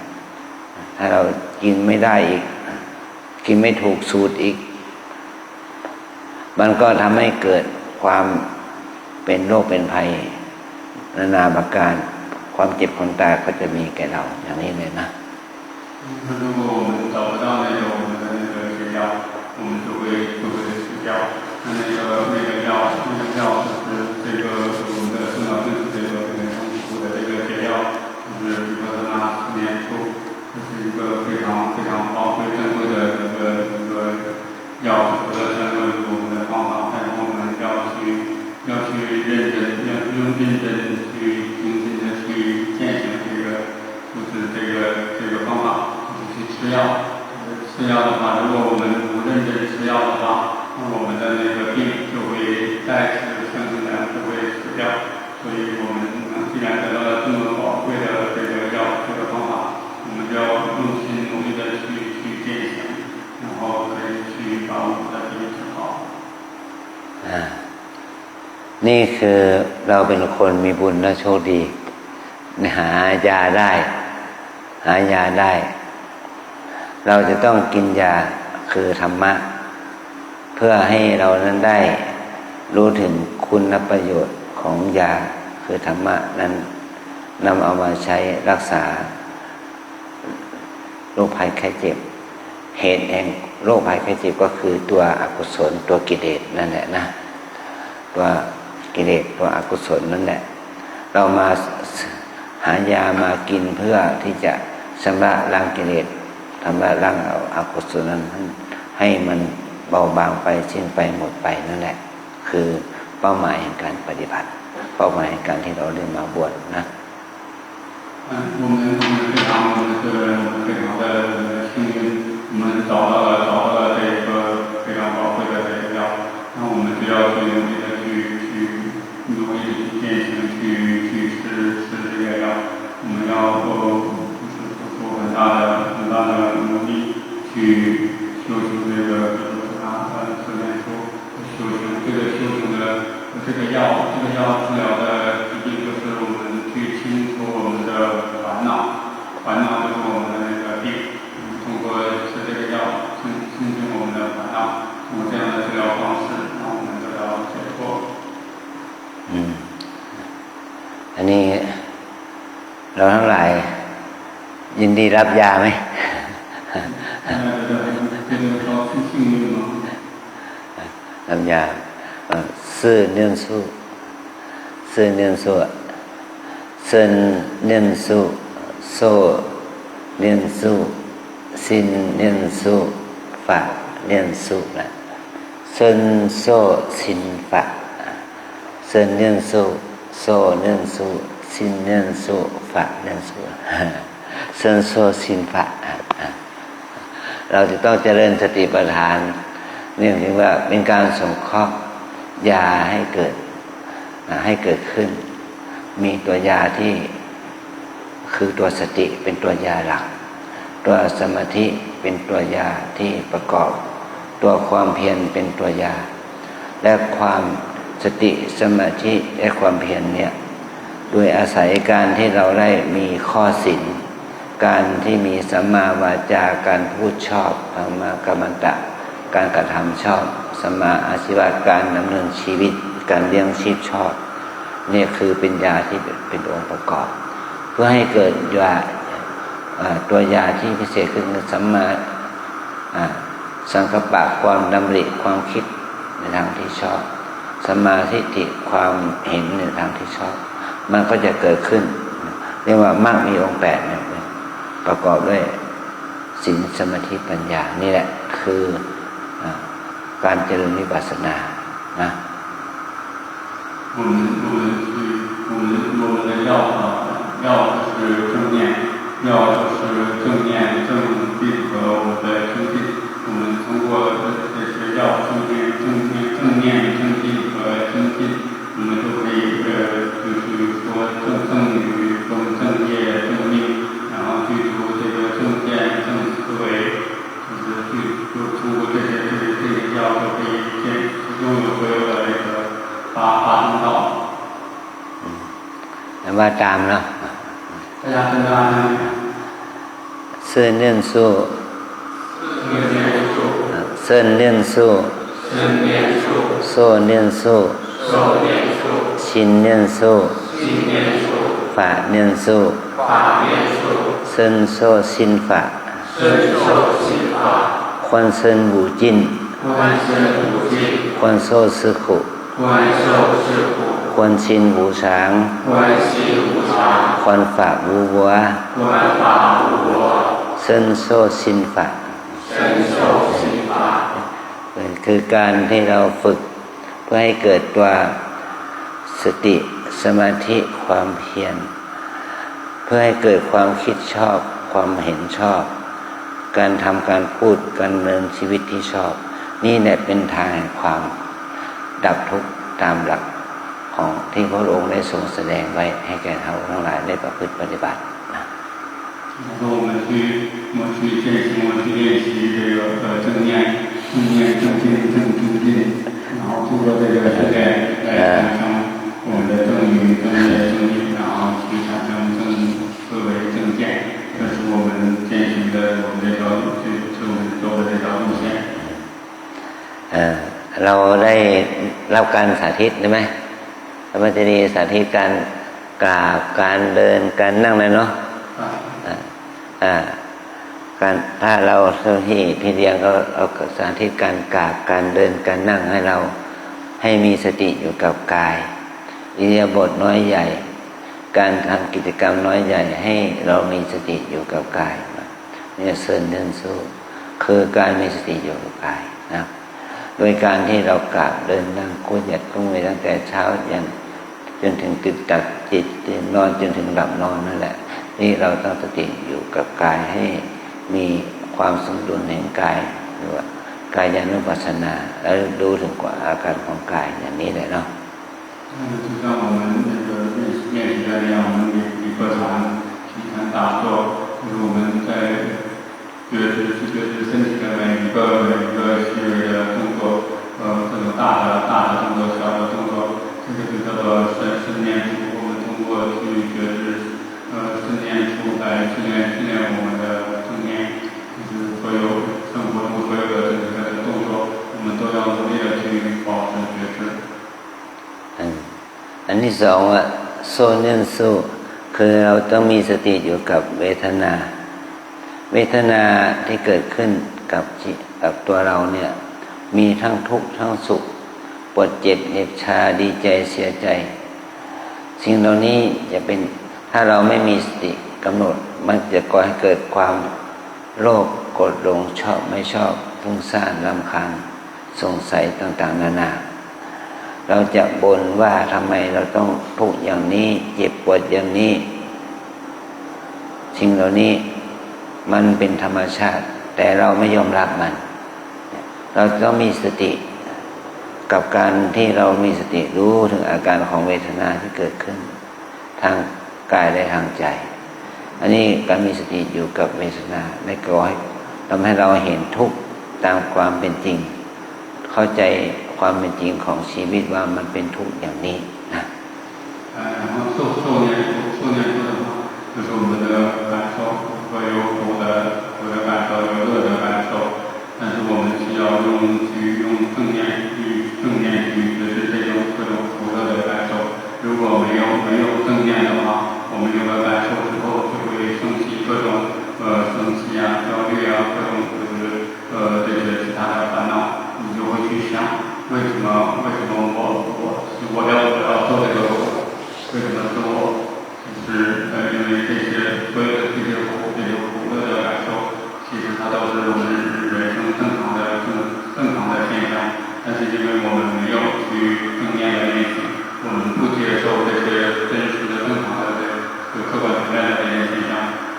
ถ้าเรากินไม่ได้อีกกินไม่ถูกสูตรอีกมันก็ทำให้เกิดความเป็นโรคเป็นภัยนานาประการความเจ็บความตายก็จะมีแก่เราอย่างนี้เลยนะ如果我们找不到我们的解药，我们就会吃药。那个药就是这个我们的生老病死这个痛苦的这个解药，就是比如说那10年处，这是一个非常非常宝贵珍贵的一个药，除了相对于我们的方法，但是我们要去认真，要用认真去精进的去践行就是这个方法，就是去吃药。吃药的话，如果我们不认真吃药的话，那我们的那个病就会再次生出来，就会死掉。所以我们既然得到了这么宝贵的这个药这个方法，我们就要用心努力的去践行，然后可以去把我们的病治好。นี่คือเราเป็นคนมีบุญและโชคดีหายาได้เราจะต้องกินยาคือธรรมะเพื่อให้เรานั้นได้รู้ถึงคุณประโยชน์ของยาคือธรรมะนั้นนำเอามาใช้รักษาโรคภัยไข้เจ็บเหตุแห่งโรคภัยไข้เจ็บก็คือตัวอกุศลตัวกิเลสนั่นแหละนะตัวกิเลสตัวอกุศลนั่นแหละเรามาหายามากินเพื่อที่จะชำระล้างกิเลสชำระล้างอกุศลนั้นให้มัน เบาบางไปสิ้นไปหมดไปนั่นแหละคือเป้าหมายแห่งการปฏิบัติเป้าหมายแห่งการที่เราได้มาบวชนะ我们非常的幸运，我们找到了这个非常宝贵的材料，那我们就要去努力的去践行，去吃这个药，我们要付出很大的努力去修行这个首先说修行这个修行的这个药治疗的一定就是我们去清除我们的烦恼就是我们的那个病，通过吃这个药清除我们的烦恼，通过这样的治疗方式让我们得到解脱。อันนี้เราทั้งหลายยินดีรับยาไหมรับยาซื่อเนื่องสู้ซื่อเนื่องสู้เซินเนื่องสู้โซ่เนื่องสู้ซินเนื่องสู้ฝะเนื่องสู้นะเซินโซ่ซินฝะเซินเนื่องสู้โซ่เนื่องสู้ซินเนื่องสู้ฝะเนื่องสู้เซินโซ่ซินฝะเราจะต้องเจริญสติปัฏฐานนี่ถึงว่าเป็นการสงเคราะห์ยาให้เกิดขึ้นมีตัวยาที่คือตัวสติเป็นตัวยาหลักตัวสมาธิเป็นตัวยาที่ประกอบตัวความเพียรเป็นตัวยาและความสติสมาธิและความเพียรเนี่ยโดยอาศัยการที่เราได้มีข้อศีลการที่มีสัมมาวาจาการพูดชอบสัมมากัมมันตะการกระทำชอบสัมมาอาชีวะการดำเนินชีวิตการเลี้ยงชีพชอบนี่คือเป็นยาที่เป็นองค์ประกอบเพื่อให้เกิดยาตัวยาที่พิเศษคือสัมมาสังกัปปะความดำริความคิดในทางที่ชอบสัมมาทิฏฐิความเห็นในทางที่ชอบมันก็จะเกิดขึ้นเรียกว่ามรรคมีองค์8เนี่ยประกอบด้วยศีลสมาธิปัญญานี่แหละคือการเจริญวิปัสสนานะ我们的药就是正念，正定和我们的正定。我们通过这些药正念和正定，我们就可以就是说正语、正业、正命，然后去除这个正见、正思维，就通过这些药就可以拥有所有的那个八通道。ว่าตามเนาะเซินเนื่องสู้เซินเนื่องสู้โซ่เนื่องสู้ชินเนื่องสู้ฝะเนื่องสู้เซินโซ่ชินฝะควรเซินหูจินควรโซ่ซื่อขุควรชินหูช้างควรฝะหูวัวเซินโซ่ชินฝะคือการที่เราฝึกเพื่อให้เกิดตัวสติสมาธิความเพียรเพื่อให้เกิดความคิดชอบความเห็นชอบการทำการพูดการดำเนินชีวิตที่ชอบนี่แหละเป็นทางแห่งความดับทุกข์ตามหลักของที่พระองค์ได้ทรงแสดงไว้ให้แก่เราทั้งหลายได้ประพฤติปฏิบัติ我们去练习这个正念、正定，然后通过这个正念来产生我们的正语、正业、正定，然后去产生正思维、正见，这是我们践行的我们这条走的这条路线。เราได้รับการสาธิตใช่ไหมธรรมจรีสาธิตการกราบการเดินการนั่งเลยเนาะการถ้าเราที่เรียนก็เอาสาธิตการกราบการเดินการนั่งให้เราให้มีสติอยู่กับกายอิริยาบถน้อยใหญ่การทำกิจกรรมน้อยใหญ่ให้เรามีสติอยู่กับกายนี่เซินเดินสู้คือการมีสติอยู่กับกายนะ โดยการที่เรากราบเดินนั่งคุยหยัดกุ้งไปตั้งแต่เช้ายันจนถึงตื่นตักจิตตื่นนอนจนถึงหลับนอนนั่นแหละนี่เราต้องสติอยู่กับกายให้มีความสมดุลแห่งกายหรือว่ากายานุปัสสนาแล้วดูถึงกว่าอาการของกายอย่างนี้เลยเนาะ就像我们那个练习的那样，我们礼佛禅、体禅打坐，就是我们在觉知身体的每一个细微的动作，这种大的动作、小的动作，这个就叫做身念处。我们通过去觉知，身念处来训练我们的正念，就是所有生活中所有的这个动作，我们都要努力的去保持觉知。อันที่สองว่าโซเนื่นสู้คือเราต้องมีสติอยู่กับเวทนาที่เกิดขึ้นกับตัวเราเนี่ยมีทั้งทุกข์ทั้งสุขปวดเจ็บเหน็บชาดีใจเสียใจสิ่งเหล่านี้จะเป็นถ้าเราไม่มีสติกำหนดมันจะก่อให้เกิดความโลภโกรธหลงชอบไม่ชอบฟุ้งซ่านรำคาญสงสัยต่างๆนานาเราจะบ่นว่าทำไมเราต้องทุกข์อย่างนี้เจ็บปวดอย่างนี้สิ่งเหล่านี้มันเป็นธรรมชาติแต่เราไม่ยอมรับมันเราต้องมีสติกับการที่เรามีสติรู้ถึงอาการของเวทนาที่เกิดขึ้นทางกายและทางใจอันนี้การมีสติอยู่กับเวทนาได้ก่อให้ทำให้เราเห็นทุกข์ตามความเป็นจริงเข้าใจความเป็นจริงของชีวิตว่ามันเป็นทุกข์อย่างนี้นะ然后受念处的话，就是我们的感受会有苦的感受，有乐的感受，但是我们需要用正念去觉知这种各种苦乐的感受。如果没有正念的话，我们有了感受之后，就会升起各种生气啊、焦虑啊，各种就是这些其他的烦恼，你就会去想。为什么我要做这个活？为什么是我？就是因为所有的这些苦乐的感受，其实它都是我们人生正常的现象。但是因为我们没有去正念的练习，我们不接受这些真实的正常的客观存在的这些现象，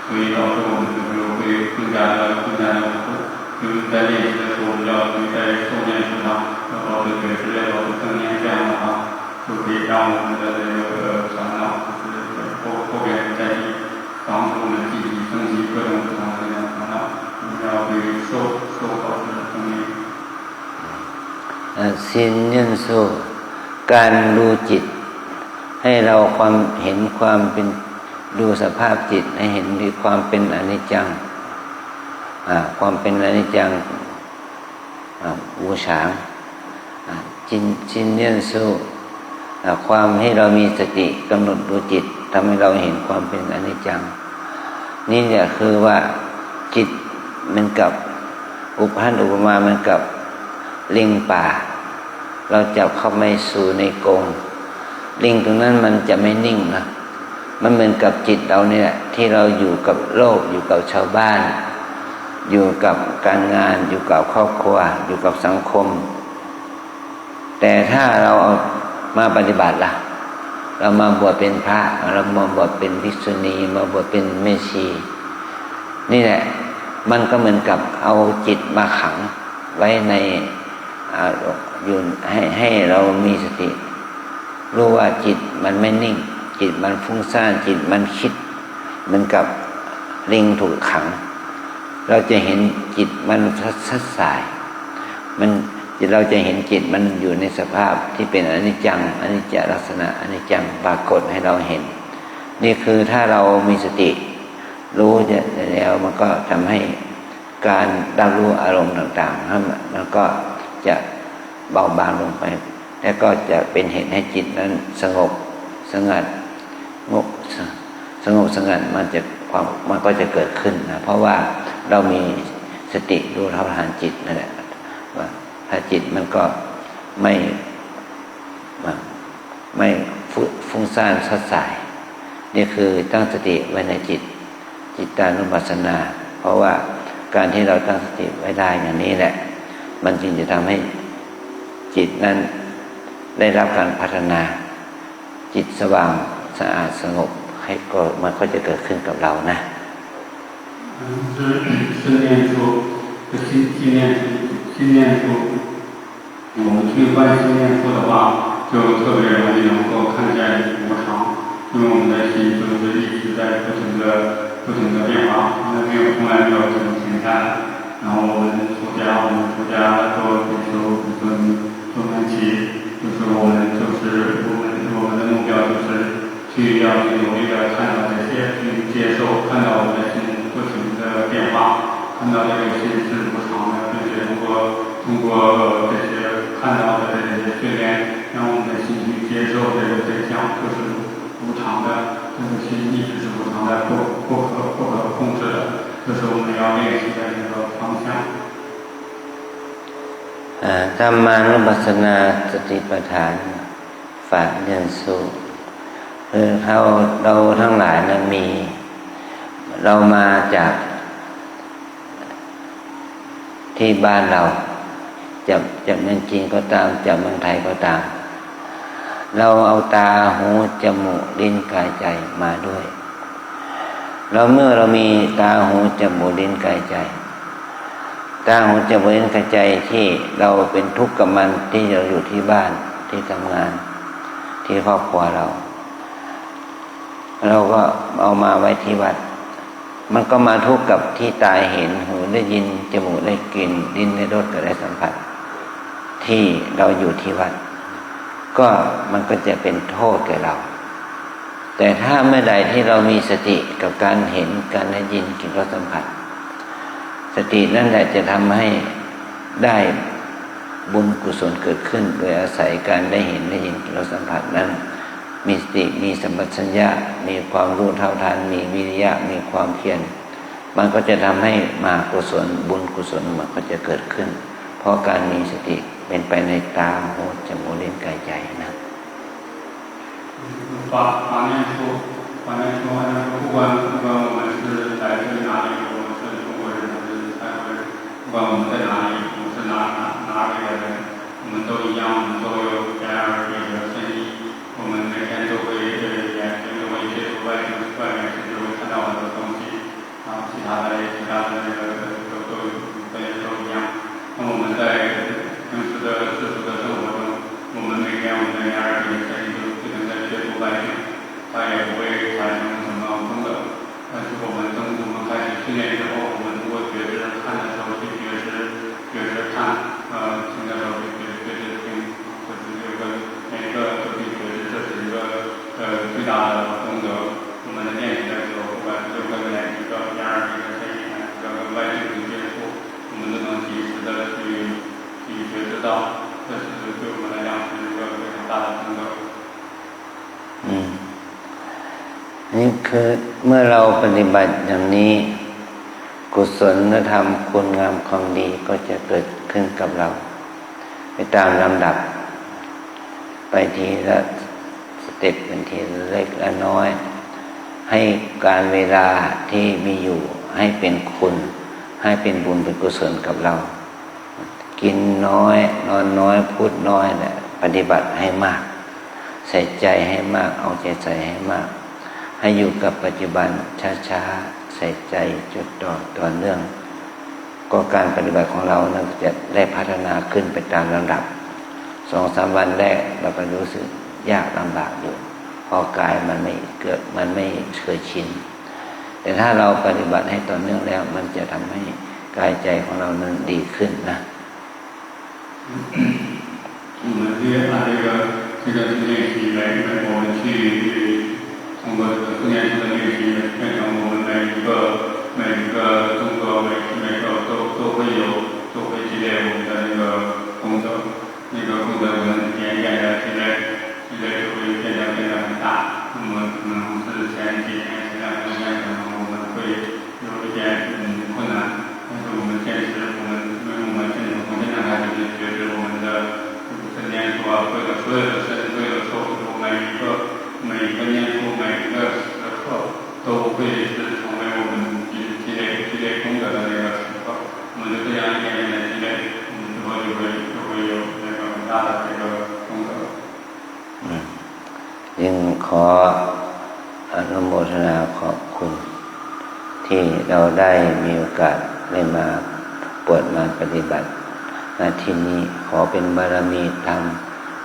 所以导致我们就是会更加的苦。就是在练习的时候，我们要在受念处上。保持觉知，要保持正念，这样的话就可以让我们的这个烦恼就是后边再去防止我们自己升起各种不同的这种烦恼。我们要对受保持正念。สินยันสู้การดูจิตให้เราความเห็นความเป็นดูสภาพจิตให้เห็นในความเป็นอนิจจังความเป็นอนิจจังวูฉางจินเนียนสู้ความให้เรามีสติกำหนดดูจิตทำให้เราเห็นความเป็นอนิจจังนี่เนี่ยคือว่าจิตมันกับอุปมามันกับลิงป่าเราจับเข้าไปสู่ในกรงลิงตรงนั้นมันจะไม่นิ่งนะมันเหมือนกับจิตเราเนี่ยที่เราอยู่กับโลกอยู่กับชาวบ้านอยู่กับการงานอยู่กับครอบครัวอยู่กับสังคมแต่ถ้าเราเอามาปฏิบัติล่ะเรามาบวชเป็นพระเรามาบวชเป็นภิกษุณีมาบวชเป็นแม่ชีนี่แหละมันก็เหมือนกับเอาจิตมาขังไว้ในอยู่ให้เรามีสติรู้ว่าจิตมันไม่นิ่งจิตมันฟุ้งซ่านจิตมันคิดเหมือนกับลิงถูกขังเราจะเห็นจิตมันสัดสายเราจะเห็นจิตมันอยู่ในสภาพที่เป็นอนิจจังอนิจจลักษณะอนิจจังปรากฏให้เราเห็นนี่คือถ้าเรามีสติรู้แล้วมันก็ทำให้การรับรู้อารมณ์ต่างๆมันก็จะเบาบางลงไปและก็จะเป็นเหตุให้จิตนั้นสงบสงัดมันก็จะเกิดขึ้นนะเพราะว่าเรามีสติรู้เท่าทันจิตนั่นแหละว่าถ้าจิตมันก็ไม่ฟุ้งซ่านสัดสายนี่คือตั้งสติไว้ในจิตานุปัสสนาเพราะว่าการที่เราตั้งสติไว้ได้อย่างนี้แหละมันจึงจะทำให้ จิตนั้นได้รับการพัฒนาจิตสว่างสะอาดสงบให้ก็มันก็จะเกิดขึ้นกับเรานะ我们去观心念处的话，就特别容易能够看见无常，因为我们的心就是一直在不停的变化，从来没有停下来。然后我们出家做比丘、比丘尼、做门旗，就是我们的目标就是去要去努力的看到这些，去接受，看到我们的心不停的变化，看到这个心是无常的，并且通过这些看到的这些训练，让我们的心去接受这个真相，就是无常的，这个心一直是无常的，不可控制的，这是我们要练习的一个方向。ธรรมานุปัสสนาสติปัฏฐานฝากเรียนสู้คือเราทั้งหลายนะเรามาจากที่บ้านเราจากเมืองจีนก็ตามจากเมืองไทยก็ตามเราเอาตาหูจมูกลิ้นกายใจมาด้วยเมื่อเรามีตาหูจมูกลิ้นกายใจตาหูจมูกลิ้นกายใจที่เราเป็นทุกข์กับมันที่เราอยู่ที่บ้านที่ทำงานที่ครอบครัวเราก็เอามาไว้ที่วัดมันก็มาทุกข์กับที่ตาเห็นหูได้ยินจมูกได้กลิ่นลิ้นได้รสก็ได้สัมผัสที่เราอยู่ที่วัดก็มันก็จะเป็นโทษแก่เราแต่ถ้าเมื่อใดที่เรามีสติกับการเห็นการได้ยินกลิ่นรสสัมผัสสตินั่นแหละจะทำให้ได้บุญกุศลเกิดขึ้นโดยอาศัยการได้เห็นได้ยินกลิ่นรสสัมผัสนั้นมีสติมีสัมปชัญญะมีความรู้เท่าทันมีวิริยะมีความเพียรมันก็จะทำให้มากุศลบุญกุศลมันก็จะเกิดขึ้นเพราะการมีสติเป็นไปในตาหูจมูกลิ้นกายใจนะ法念说不管我们是来自哪里，我们是中国人还是泰国人，不管我们在哪里，我们是哪里的人，我们都一样，我们都有这样的生意。我们每天都会眼睛都会接触外面甚至会看到很多东西，然后其他的那个都一样。那我们在平时的世俗的生活中，我们每天我们的眼耳鼻身意都不停的接触外面，它也不会产生什么功德。但是我们开始训练之后，我们通过觉知看的时候去觉知看，听的时候去觉知听，就是这个每一个都去觉知，这是一个最大的功德。我们的练习的时候，不管是跟哪一个眼耳鼻的身意，跟外界的接触，我们都能及时的去觉知到，这是对我们来讲是一个非常大的功德。นี่คือเมื่อเราปฏิบัติอย่างนี้กุศลธรรมคุณงามความดีก็จะเกิดขึ้นกับเราไปตามลำดับไปทีละสเต็ปเป็นทีละเล็กและน้อยให้การเวลาที่มีอยู่ให้เป็นคุณให้เป็นบุญเป็นกุศลกับเรากินน้อยนอนน้อยพูดน้อยเนี่ยปฏิบัติให้มากใส่ใจให้มากเอาใจใส่ให้มากให้อยู่กับปัจจุบันช้าๆใส่ใจจดจ่อต่อเนื่องก็การปฏิบัติของเรานั้นจะได้พัฒนาขึ้นไปตามลำดับ 2-3 วันแรกเราก็รู้สึกยากลำบากอยู่เพราะกายมันไม่เคยชินแต่ถ้าเราปฏิบัติให้ต่อเนื่องแล้วมันจะทำให้กายใจของเรานั้นดีขึ้นนะ我们按这个练习来，我们去通过这个训练式的练习，变成我们每一个动作，每个都会积累我们的那个功德，我们一点点的积累就会变得很大。那么可能是前几天、前2天可能我们会有一点困难，但是我们坚持，因为我们从现在开始觉知我们的身念处啊，所有的身，所有的受处，每一个念处，每一个时刻都会是成为我们积累功德的那个时刻。我们就这样一点点的积累，之后就会有那个很大大的这个功德。ยังขออนุโมทนาขอบคุณที่เราได้มีโอกาสได้มาบวชมาปฏิบัติณที่นี้ขอเป็นบารมีธรรม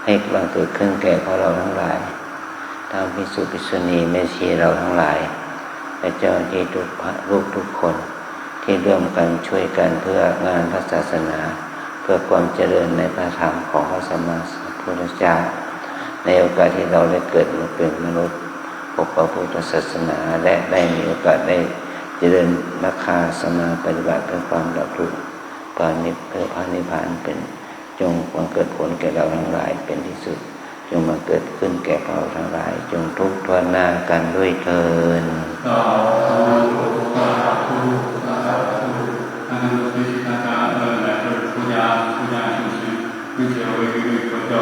ให้บังเกิดขึ้นแก่พวกเราทั้งหลายทั้งภิกษุภิกษุณีแม่ชีเราทั้งหลายและเจ้าหน้าที่ทุกพระลูกทุกคนที่ร่วมกันช่วยกันเพื่องานพระศาสนาเพื่อความเจริญในพระธรรมของพระสัมมาสัมพุทธเจ้าในโอกาสที่เราได้เกิดมาเป็นมนุษย์พบพระพุทธศาสนาและได้มีโอกาสได้เจริญมรรคสมาปฏิบัติเพื่อความดับทุกข์เพื่อพระนิพพานเป็นจงบังเกิดผลแก่เราทั้งหลายเป็นที่สุดจงมาเกิดขึ้นแก่เราทั้งหลายจงทุกข์ทวนหน้ากันด้วยเถิดสาธุสาธุสาธุ阿弥陀佛，大家来这出家修行，并且为佛教